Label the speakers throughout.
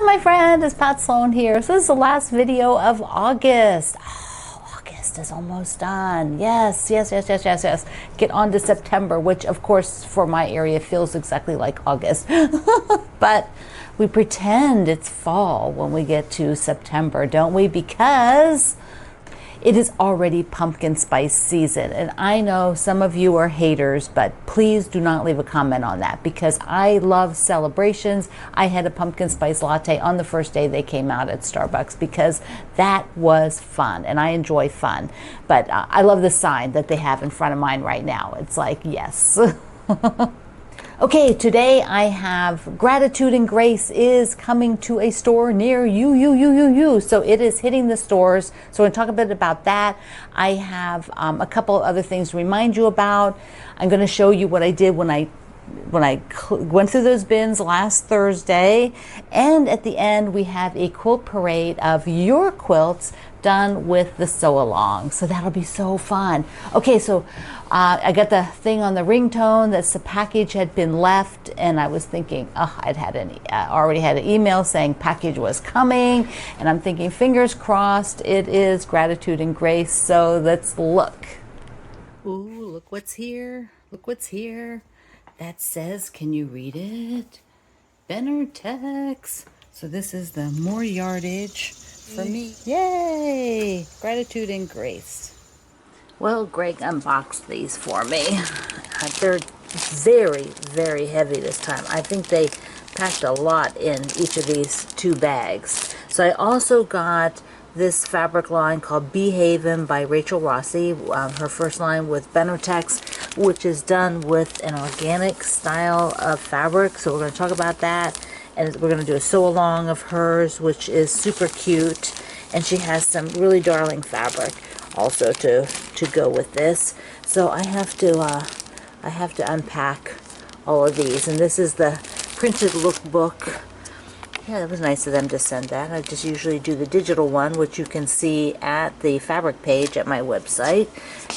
Speaker 1: my friend, it's Pat Sloan here. So this is the last video of August. Oh, August is almost done. Yes. Get on to September, which of course for my area feels exactly like August. But we pretend it's fall when we get to September, don't we? Because it is already pumpkin spice season. And I know some of you are haters, but please do not leave a comment on that because I love celebrations. I had a pumpkin spice latte on the first day they came out at Starbucks because that was fun and I enjoy fun. But I love the sign that they have in front of mine right now. It's like, yes. Okay, today I have Gratitude and Grace is coming to a store near you. So it is hitting the stores. So we're going to talk a bit about that. I have a couple other things to remind you about. I'm going to show you what I did when I went through those bins last Thursday. And at the end, we have a quilt parade of your quilts done with the sew along. So that'll be so fun. Okay, so I got the thing on the ringtone that the package had been left, and I was thinking, oh, I'd had already had an email saying package was coming, and I'm thinking, fingers crossed, it is Gratitude and Grace. So let's look. Ooh, look what's here. Look what's here. That says, can you read it? Benartex. So this is the more yardage for me. Yay! Gratitude and Grace. Well, Greg unboxed these for me. They're very heavy this time. I think they packed a lot in each of these 2 bags. So I also got this fabric line called Bee Haven by Rachel Rossi, her first line with Benartex, which is done with an organic style of fabric. So we're going to talk about that. And we're going to do a sew along of hers, which is super cute. And she has some really darling fabric also to go with this. So I have to unpack all of these. And this is the printed lookbook. Yeah, that was nice of them to send that. I just usually do the digital one, which you can see at the fabric page at my website.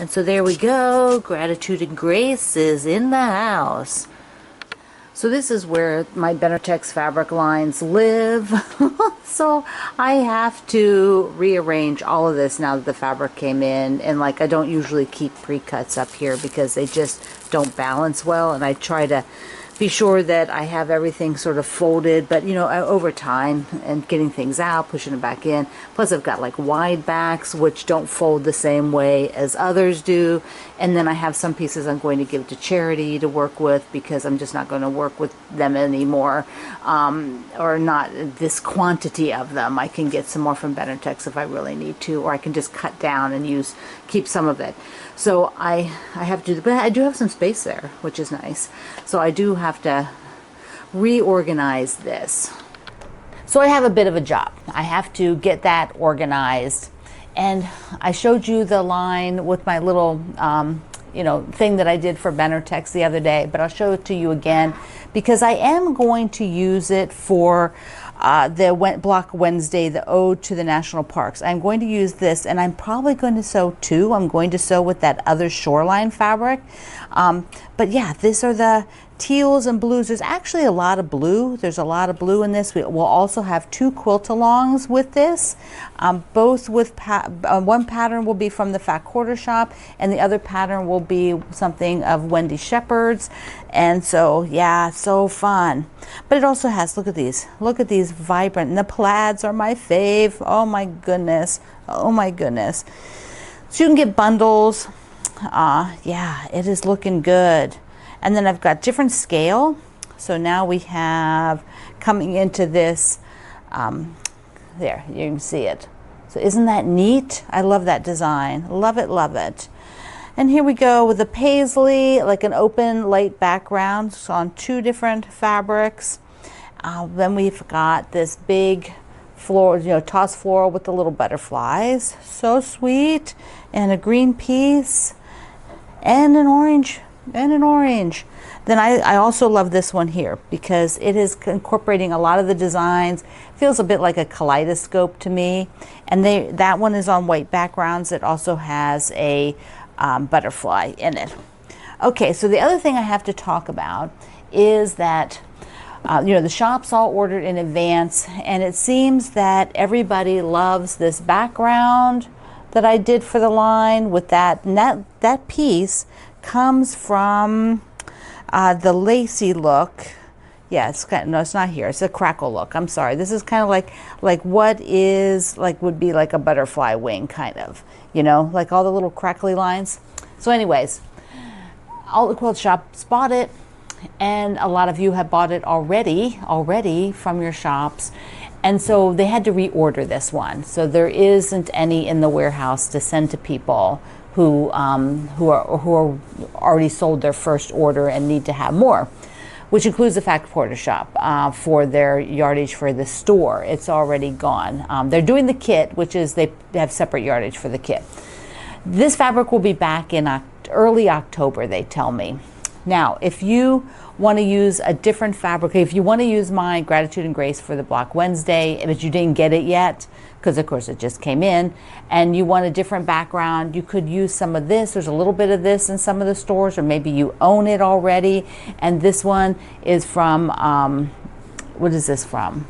Speaker 1: And so there we go. Gratitude and Grace is in the house. So this is where my Benartex fabric lines live. So I have to rearrange all of this now that the fabric came in. And like, I don't usually keep pre-cuts up here because they just don't balance well. And I try to be sure that I have everything sort of folded, but you know, over time and getting things out, pushing it back in. Plus I've got like wide backs, which don't fold the same way as others do. And then I have some pieces I'm going to give to charity to work with because I'm just not going to work with them anymore, or not this quantity of them. I can get some more from Benartex if I really need to, or I can just cut down and keep some of it. So I have to, but I do have some space there, which is nice. So I do have to reorganize this. So I have a bit of a job. I have to get that organized. And I showed you the line with my little, thing that I did for Benartex the other day, but I'll show it to you again because I am going to use it for the Block Wednesday, the Ode to the National Parks. I'm going to use this, and I'm probably going to sew too. I'm going to sew with that other shoreline fabric. But yeah, these are the teals and blues. There's actually a lot of blue. There's a lot of blue in this. We'll also have 2 quilt-alongs with this. Both with one pattern will be from the Fat Quarter Shop, and the other pattern will be something of Wendy Shepherd's. And so, yeah, so fun. But it also has, look at these vibrant, and the plaids are my fave. Oh my goodness. So you can get bundles. Yeah, it is looking good. And then I've got different scale. So now we have coming into this, there, you can see it. So isn't that neat? I love that design. Love it. And here we go with the paisley, like an open light background, so on 2 different fabrics. Then we've got this big floral, toss floral with the little butterflies. So sweet. And a green piece and an orange. Then I also love this one here because it is incorporating a lot of the designs. Feels a bit like a kaleidoscope to me. And that one is on white backgrounds. It also has a butterfly in it. Okay, so the other thing I have to talk about is that the shop's all ordered in advance, and it seems that everybody loves this background that I did for the line with that. And that piece comes from the lacy look. Yeah, no, it's not here. It's a crackle look. I'm sorry. This is kind of like what is would be like a butterfly wing, kind of. Like all the little crackly lines. So, anyways, all the quilt shops bought it, and a lot of you have bought it already from your shops, and so they had to reorder this one. So there isn't any in the warehouse to send to people who are already sold their first order and need to have more, which includes the Fact Porter shop for their yardage for the store. It's already gone. They're doing the kit, which is they have separate yardage for the kit. This fabric will be back in early October, they tell me. Now, if you want to use a different fabric, if you want to use my Gratitude and Grace for the Block Wednesday, but you didn't get it yet, because of course it just came in, and you want a different background, you could use some of this. There's a little bit of this in some of the stores, or maybe you own it already. And this one is from, what is this from?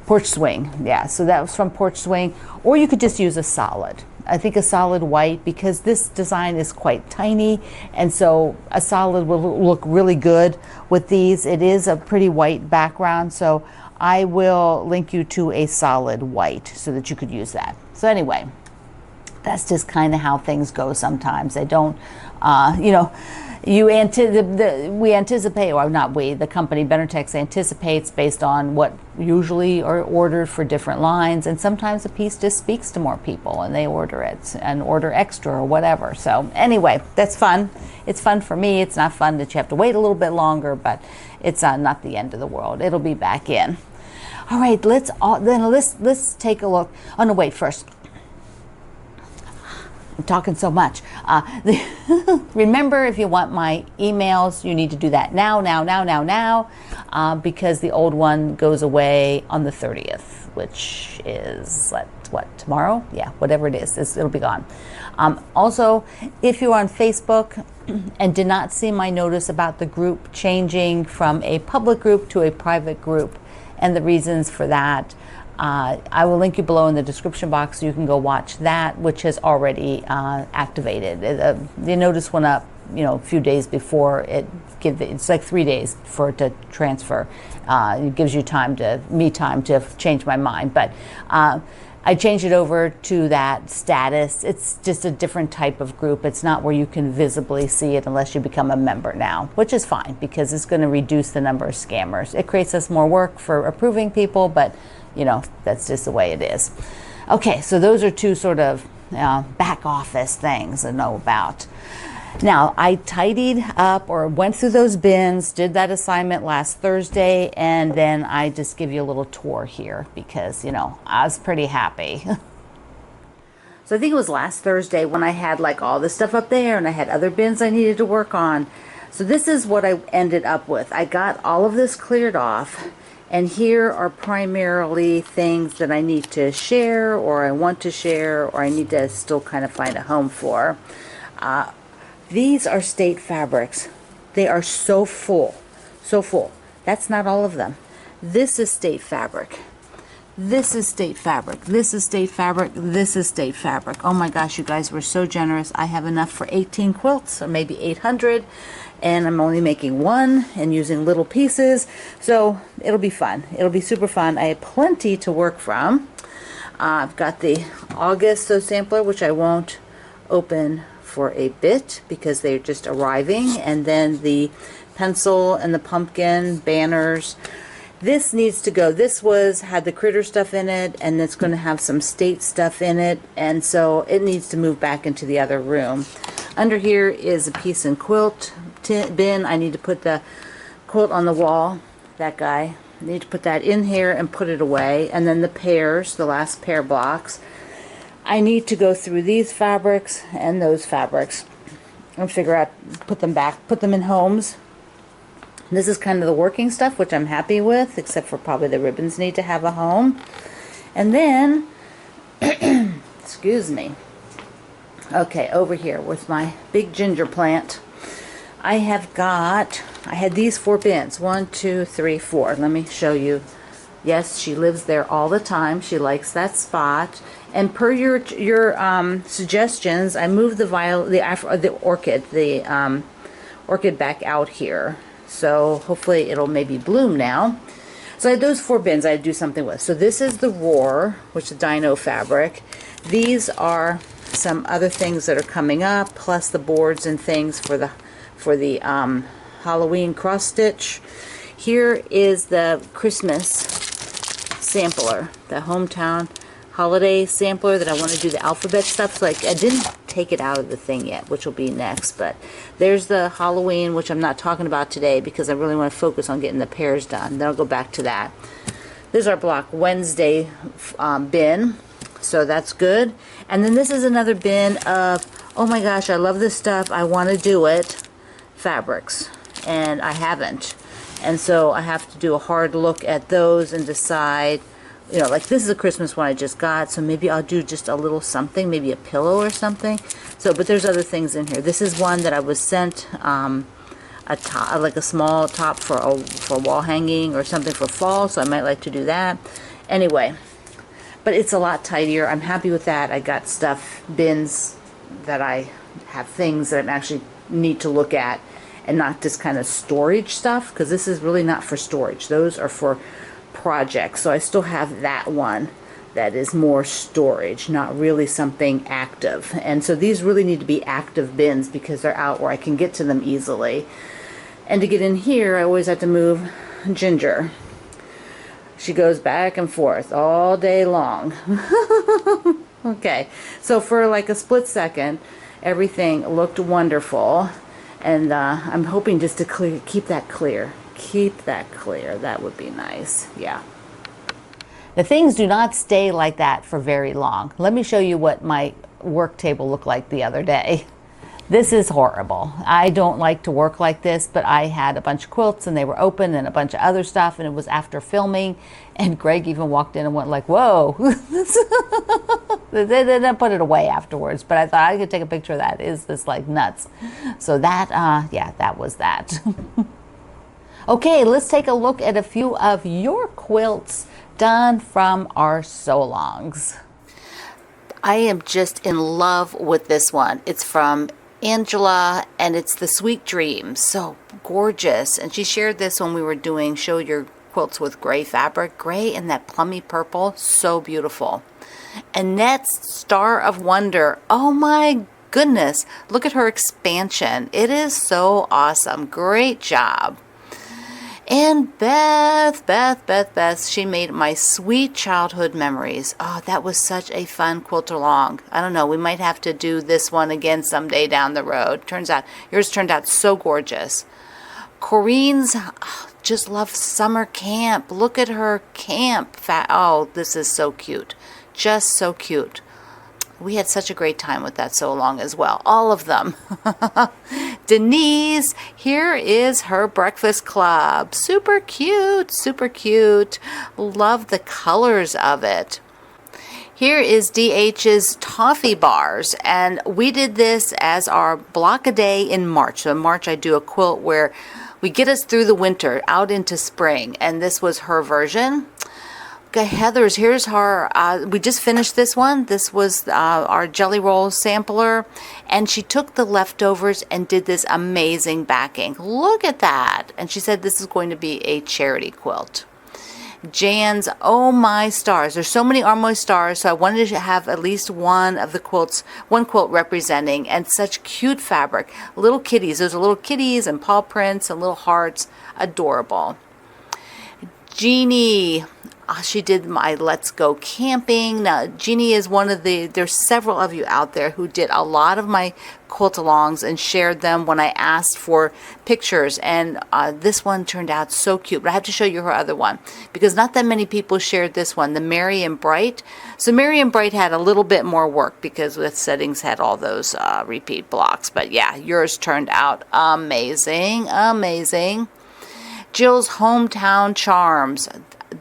Speaker 1: Porch Swing. Yeah, so that was from Porch Swing. Or you could just use a solid. I think a solid white, because this design is quite tiny, and so a solid will look really good with these. It is a pretty white background, so I will link you to a solid white so that you could use that. So anyway, that's just kind of how things go sometimes. They don't, we anticipate, or not we, the company BetterTex anticipates based on what usually are ordered for different lines, and sometimes a piece just speaks to more people and they order it and order extra or whatever. So anyway, that's fun. It's fun for me. It's not fun that you have to wait a little bit longer, but it's not the end of the world. It'll be back in. All right, let's take a look. Oh no, wait, first. I'm talking so much. Remember, if you want my emails, you need to do that now, because the old one goes away on the 30th, which is, what, tomorrow? Yeah, whatever it is, it'll be gone. Also, if you're on Facebook and did not see my notice about the group changing from a public group to a private group, and the reasons for that, I will link you below in the description box so you can go watch that, which has already activated. The notice went up, a few days before it's like 3 days for it to transfer. It gives you time to change my mind, but I changed it over to that status. It's just a different type of group. It's not where you can visibly see it unless you become a member now, which is fine because it's going to reduce the number of scammers. It creates us more work for approving people, but that's just the way it is. Okay, so those are two sort of back office things I know about. Now, I tidied up or went through those bins, did that assignment last Thursday, and then I just give you a little tour here because, I was pretty happy. So I think it was last Thursday when I had all this stuff up there and I had other bins I needed to work on. So this is what I ended up with. I got all of this cleared off. And here are primarily things that I need to share, or I want to share, or I need to still kind of find a home for. These are state fabrics. They are so full, so full. That's not all of them. This is state fabric. This is state fabric. This is state fabric. This is state fabric. Oh my gosh, you guys were so generous. I have enough for 18 quilts, or maybe 800. And I'm only making one and using little pieces, so it'll be fun. It'll be super fun. I have plenty to work from. I've got the August sampler, which I won't open for a bit because they're just arriving, and then the pencil and the pumpkin banners. This needs to go. This had the critter stuff in it, and it's going to have some state stuff in it, and so it needs to move back into the other room. Under here is a piece in quilt bin. I need to put the quilt on the wall. That guy. I need to put that in here and put it away. And then the pairs, the last pair blocks. I need to go through these fabrics and those fabrics and figure out, put them back, put them in homes. This is kind of the working stuff, which I'm happy with, except for probably the ribbons need to have a home. And then, excuse me. Okay, over here with my big ginger plant. I had these 4 bins. 1, 2, 3, 4. Let me show you. Yes, she lives there all the time. She likes that spot. And per your suggestions, I moved the orchid back out here. So hopefully it'll maybe bloom now. So I had those 4 bins I had to do something with. So this is the Roar, which is Dino fabric. These are some other things that are coming up, plus the boards and things for the Halloween cross stitch. Here is the Christmas sampler, the hometown holiday sampler that I want to do the alphabet stuff. So I didn't take it out of the thing yet, which will be next. But there's the Halloween, which I'm not talking about today because I really want to focus on getting the pairs done. Then I'll go back to that. This is our Block Wednesday bin, so that's good. And then this is another bin of, oh my gosh, I love this stuff, I want to do it, fabrics, and I haven't. And so I have to do a hard look at those and decide, you know, like this is a Christmas one I just got, so maybe I'll do just a little something, maybe a pillow or something. So, but there's other things in here. This is one that I was sent a top, like a small top for wall hanging or something for fall, so I might like to do that. Anyway, but it's a lot tidier. I'm happy with that. I got stuff, bins that I have things that I actually need to look at, and not just kind of storage stuff, because this is really not for storage. Those are for projects. So I still have that one that is more storage, not really something active. And so these really need to be active bins because they're out where I can get to them easily. And to get in here, I always have to move Ginger. She goes back and forth all day long. Okay, so for like a split second, everything looked wonderful. And I'm hoping just to keep that clear. Keep that clear. That would be nice. Yeah. The things do not stay like that for very long. Let me show you what my work table looked like the other day. This is horrible. I don't like to work like this, but I had a bunch of quilts and they were open and a bunch of other stuff, and it was after filming, and Greg even walked in and went like, whoa. They didn't put it away afterwards, but I thought I could take a picture of that. Is this like nuts? So that, yeah, that was that. Okay, let's take a look at a few of your quilts done from our sew-alongs. I am just in love with this one. It's from Angela, and it's the Sweet Dreams. So gorgeous. And she shared this when we were doing Show Your Quilts with Gray fabric. Gray and that plummy purple. So beautiful. Annette's Star of Wonder. Oh my goodness. Look at her expansion. It is so awesome. Great job. And Beth, she made my sweet childhood memories. Oh, that was such a fun quilt along. I don't know, we might have to do this one again someday down the road. Yours turned out so gorgeous. Corinne's, just love summer camp. Look at her camp. Oh, this is so cute. Just so cute. We had such a great time with that so long as well. All of them. Denise, here is her breakfast club. Super cute, super cute. Love the colors of it. Here is DH's Toffee Bars, and we did this as our block a day in March. So in March I do a quilt where we get us through the winter out into spring, and this was her version. Okay, Heather's, here's her, we just finished this one. This was our Jelly Roll sampler, and she took the leftovers and did this amazing backing. Look at that. And she said this is going to be a charity quilt. Jan's Oh My Stars. There's so many Oh My Stars, so I wanted to have at least one of the quilts, one quilt representing, and such cute fabric. Little kitties. Those are little kitties and paw prints and little hearts. Adorable. Jeannie, she did my Let's Go Camping. Now, Jeannie is one of there's several of you out there who did a lot of my quilt-alongs and shared them when I asked for pictures. And this one turned out so cute. But I have to show you her other one because not that many people shared this one, the Merry and Bright. So Merry and Bright had a little bit more work because with settings had all those repeat blocks. But yeah, yours turned out amazing, amazing. Jill's Hometown Charms.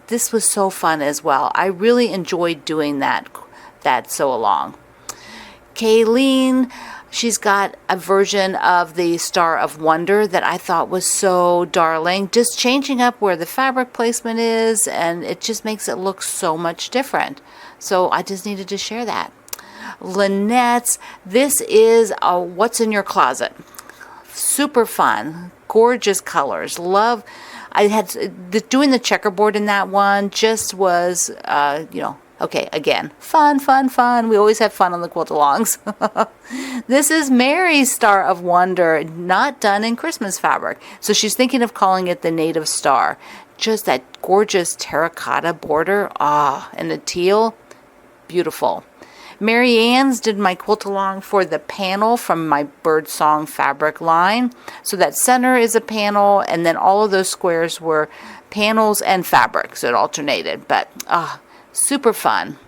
Speaker 1: This was so fun as well. I really enjoyed doing that sew along. Kayleen, She's got a version of the Star of Wonder that I thought was so darling. Just changing up where the fabric placement is, and it just makes it look so much different. So I just needed to share that. Lynette's, this is a What's in Your Closet. Super fun, gorgeous colors. Love. I had doing the checkerboard in that one just was, okay, again, fun. We always have fun on the quilt-alongs. This is Mary's Star of Wonder, not done in Christmas fabric. So she's thinking of calling it the Native Star. Just that gorgeous terracotta border. And the teal, beautiful. Mary Ann's did my quilt-along for the panel from my Birdsong fabric line. So that center is a panel, and then all of those squares were panels and fabric. So it alternated, but super fun.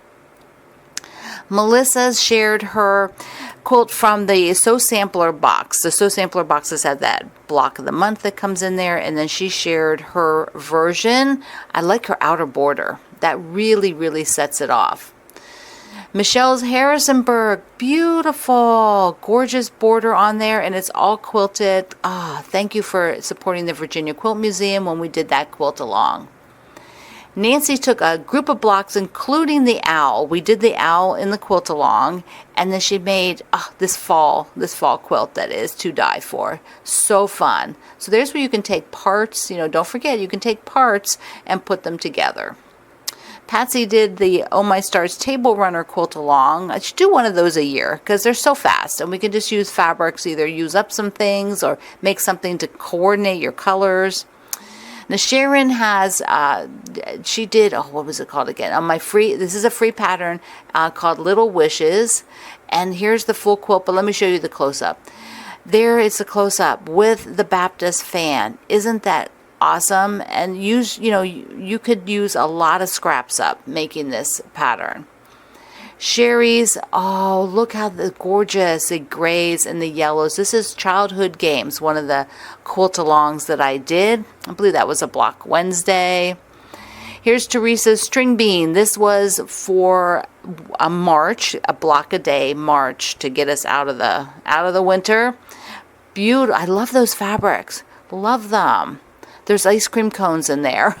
Speaker 1: Melissa's shared her quilt from the Sew Sampler box. The Sew Sampler boxes have that block of the month that comes in there, and then she shared her version. I like her outer border. That really sets it off. Michelle's Harrisonburg, beautiful, gorgeous border on there, and it's all quilted. Thank you for supporting the Virginia Quilt Museum when we did that quilt along. Nancy took a group of blocks, including the owl. We did the owl in the quilt along, and then she made this fall quilt that is to die for. So fun. So there's where you can take parts. Don't forget, you can take parts and put them together. Patsy did the Oh My Stars Table Runner quilt along. I should do one of those a year because they're so fast, and we can just use fabrics, either use up some things or make something to coordinate your colors. Now Sharon has, she did, what was it called again? This is a free pattern called Little Wishes, and here's the full quilt, but let me show you the close-up. There is a close-up with the Baptist fan. Isn't that awesome? And you could use a lot of scraps up making this pattern. Sherry's, look how gorgeous the grays and the yellows. This is Childhood Games, one of the quilt-alongs that I did. I believe that was a Block Wednesday. Here's Teresa's String Bean. This was for a March, a block a day March to get us out of the winter. Beautiful. I love those fabrics. Love them. There's ice cream cones in there.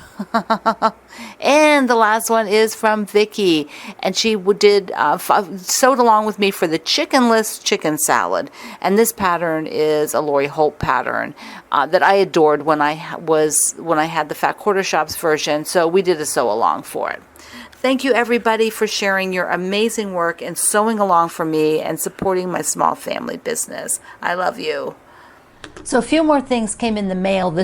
Speaker 1: And the last one is from Vicky, and she sewed along with me for the chickenless chicken salad. And this pattern is a Lori Holt pattern that I adored when I had the Fat Quarter Shops version. So we did a sew along for it. Thank you everybody for sharing your amazing work and sewing along for me and supporting my small family business. I love you. So a few more things came in the mail.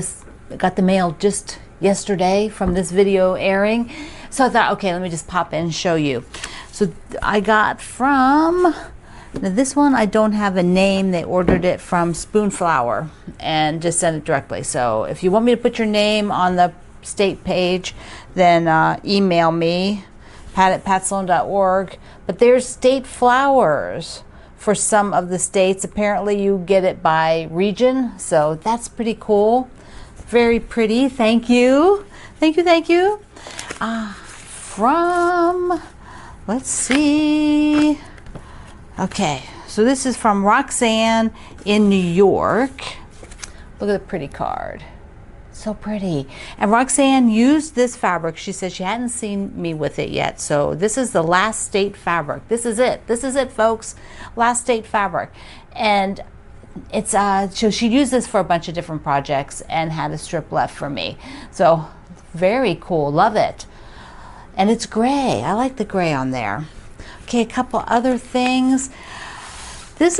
Speaker 1: I got the mail just yesterday from this video airing. So I thought, okay, let me just pop in and show you. So I got from, now this one I don't have a name. They ordered it from Spoonflower and just sent it directly. So if you want me to put your name on the state page, then email me, pat@patsloan.org. But there's state flowers for some of the states. Apparently you get it by region, so that's pretty cool. Very pretty. Thank you. Thank you. Let's see. Okay, so this is from Roxanne in New York. Look at the pretty card. So pretty. And Roxanne used this fabric. She said she hadn't seen me with it yet. So this is the Last State fabric. This is it, folks. Last State fabric. And it's so she used this for a bunch of different projects and had a strip left for me. So very cool. Love it. And it's gray. I like the gray on there. Okay, a couple other things. This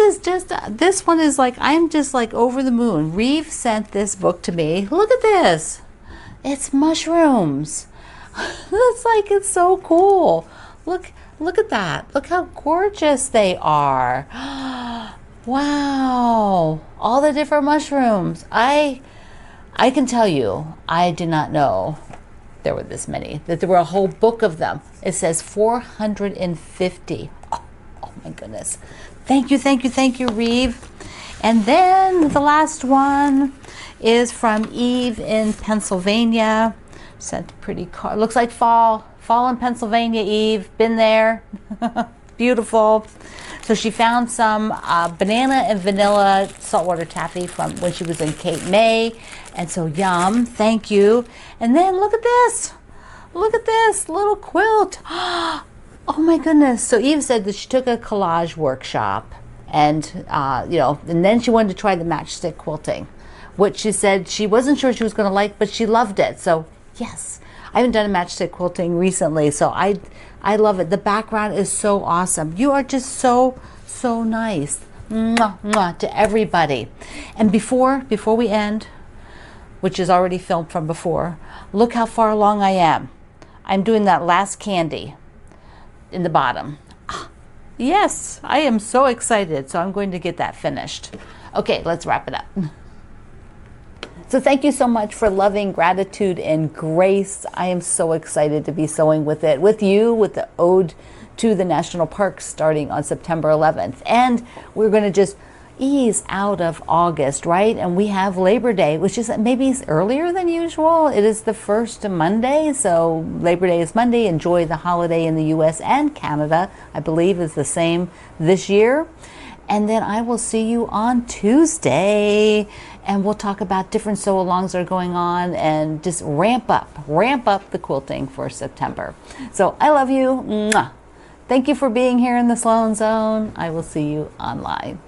Speaker 1: one is like, I'm just like over the moon. Reeve sent this book to me. Look at this. It's mushrooms. It's so cool. Look at that. Look how gorgeous they are. Wow. All the different mushrooms. I can tell you, I did not know there were this many, that there were a whole book of them. It says 450. Oh my goodness. Thank you, Reeve. And then the last one is from Eve in Pennsylvania. Sent a pretty card. Looks like fall in Pennsylvania, Eve. Been there. Beautiful. So she found some banana and vanilla saltwater taffy from when she was in Cape May. And so yum, thank you. And then look at this. Look at this little quilt. Oh my goodness. So Eve said that she took a collage workshop and, and then she wanted to try the matchstick quilting, which she said she wasn't sure she was going to like, but she loved it. So yes, I haven't done a matchstick quilting recently, so I love it. The background is so awesome. You are just so nice. Mwah, mwah, to everybody. And before we end, which is already filmed from before, look how far along I am. I'm doing that last candy in the bottom. Yes, I am so excited. So I'm going to get that finished. Okay, let's wrap it up. So thank you so much for loving Gratitude and Grace. I am so excited to be sewing with it, with you, with the Ode to the National Parks starting on September 11th. And we're going to just ease out of August, right? And we have Labor Day, which is maybe earlier than usual. It is the first Monday, so Labor Day is Monday. Enjoy the holiday in the US and Canada. I believe is the same this year. And then I will see you on Tuesday, and we'll talk about different sew-alongs that are going on and just ramp up the quilting for September. So I love you. Mwah. Thank you for being here in the Sloan Zone. I will see you online.